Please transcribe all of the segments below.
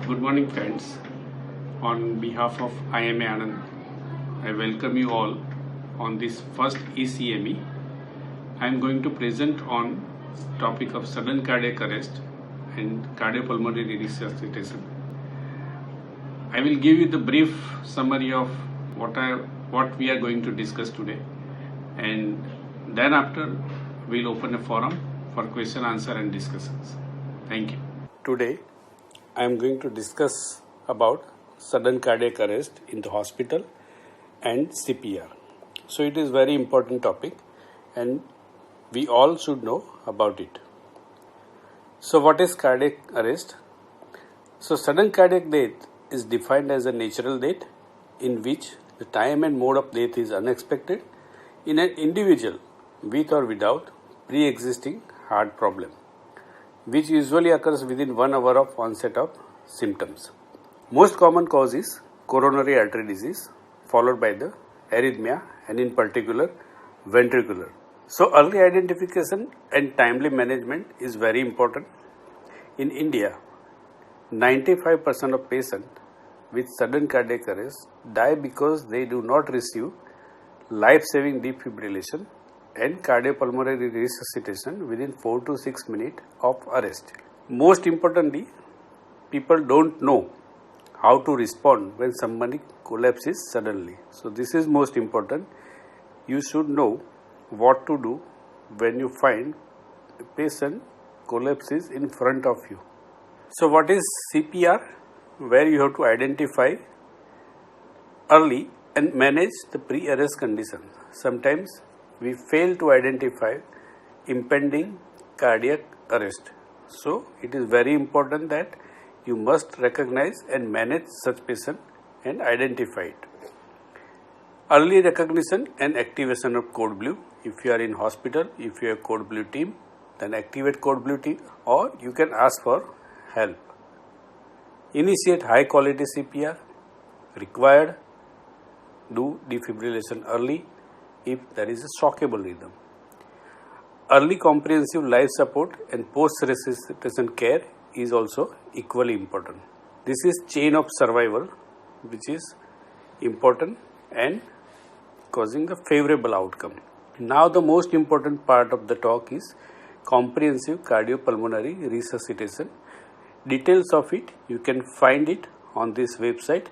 Good morning, friends. On behalf of IMA Anand, I welcome you all on this first ECME. I am going to present on topic of sudden cardiac arrest and cardiopulmonary resuscitation. I will give you the brief summary of what we are going to discuss today, and then after we'll open a forum for question, answer, and discussions. Thank you. Today, I am going to discuss about sudden cardiac arrest in the hospital and CPR. So it is very important topic and we all should know about it. So what is cardiac arrest? So sudden cardiac death is defined as a natural death in which the time and mode of death is unexpected in an individual with or without pre-existing heart problem, which usually occurs within 1 hour of onset of symptoms. Most common cause is coronary artery disease, followed by the arrhythmia and in particular ventricular. So early identification and timely management is very important. In India, 95% of patients with sudden cardiac arrest die because they do not receive life-saving defibrillation and cardiopulmonary resuscitation within 4 to 6 minutes of arrest. Most importantly, people don't know how to respond when somebody collapses suddenly. So this is most important. You should know what to do when you find a patient collapses in front of you. So what is CPR? Where you have to identify early and manage the pre-arrest condition. Sometimes we fail to identify impending cardiac arrest. So it is very important that you must recognize and manage such patient and identify it. Early recognition and activation of code blue. If you are in hospital, if you have code blue team, then activate code blue team or you can ask for help. Initiate high quality CPR. Required, do defibrillation early if there is a shockable rhythm. Early comprehensive life support and post-resuscitation care is also equally important. This is chain of survival which is important and causing a favorable outcome. Now the most important part of the talk is comprehensive cardiopulmonary resuscitation. Details of it you can find it on this website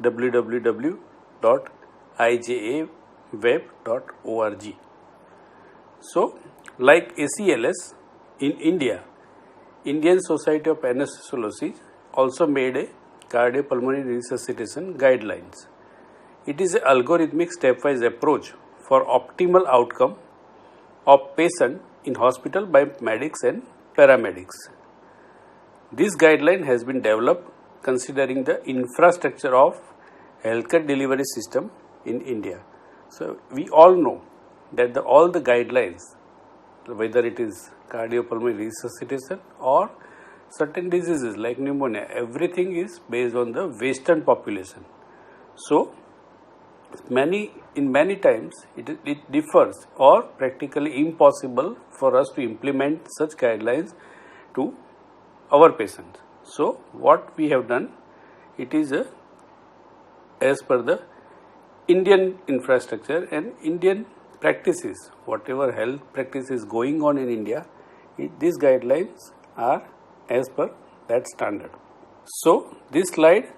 www.ijaweb.org. So like ACLS in India, Indian Society of Anesthesiology also made a cardiopulmonary resuscitation guidelines. It is an algorithmic stepwise approach for optimal outcome of patient in hospital by medics and paramedics. This guideline has been developed considering the infrastructure of healthcare delivery system in India. So we all know that all the guidelines, whether it is cardiopulmonary resuscitation or certain diseases like pneumonia, everything is based on the Western population. So many times it differs or practically impossible for us to implement such guidelines to our patients. So what we have done, it is as per the Indian infrastructure and Indian practices, whatever health practice is going on in India, these guidelines are as per that standard. So this slide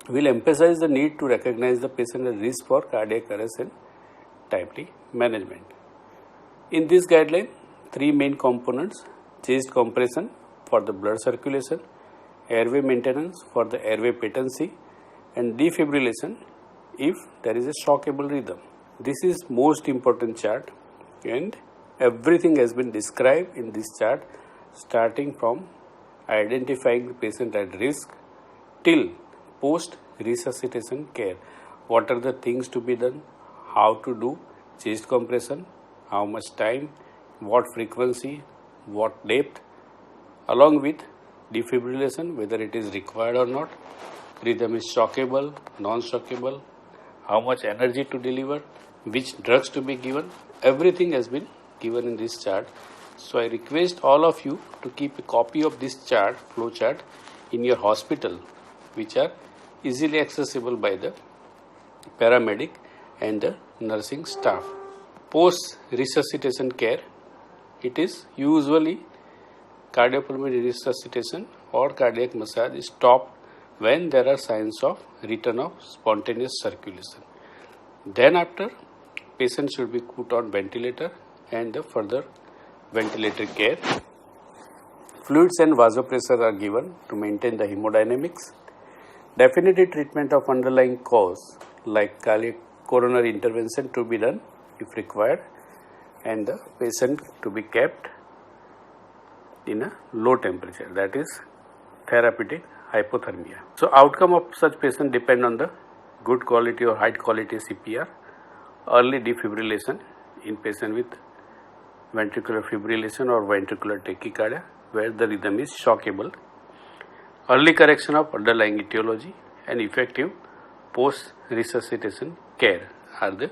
will emphasize the need to recognize the patient at risk for cardiac arrest and timely management. In this guideline, 3 main components: chest compression for the blood circulation, airway maintenance for the airway patency, and defibrillation if there is a shockable rhythm. This is most important chart and everything has been described in this chart, starting from identifying the patient at risk till post resuscitation care. What are the things to be done, how to do chest compression, how much time, what frequency, what depth, along with defibrillation, whether it is required or not, rhythm is shockable, non-shockable, how much energy to deliver, which drugs to be given. Everything has been given in this chart. So I request all of you to keep a copy of this chart, flow chart, in your hospital which are easily accessible by the paramedic and the nursing staff. Post resuscitation care, it is usually cardiopulmonary resuscitation or cardiac massage is stopped when there are signs of return of spontaneous circulation. Then after, patient should be put on ventilator and the further ventilator care. Fluids and vasopressor are given to maintain the hemodynamics. Definitive treatment of underlying cause like coronary intervention to be done if required, and the patient to be kept in a low temperature, that is therapeutic hypothermia. So outcome of such patient depend on the good quality or high quality CPR, early defibrillation in patient with ventricular fibrillation or ventricular tachycardia where the rhythm is shockable, early correction of underlying etiology, and effective post resuscitation care are the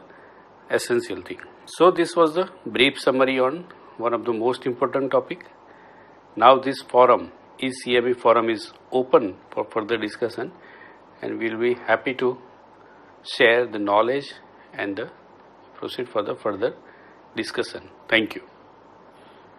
essential thing. So this was the brief summary on one of the most important topic. Now this forum, ECME forum, is open for further discussion, and we will be happy to share the knowledge and proceed for the further discussion. Thank you.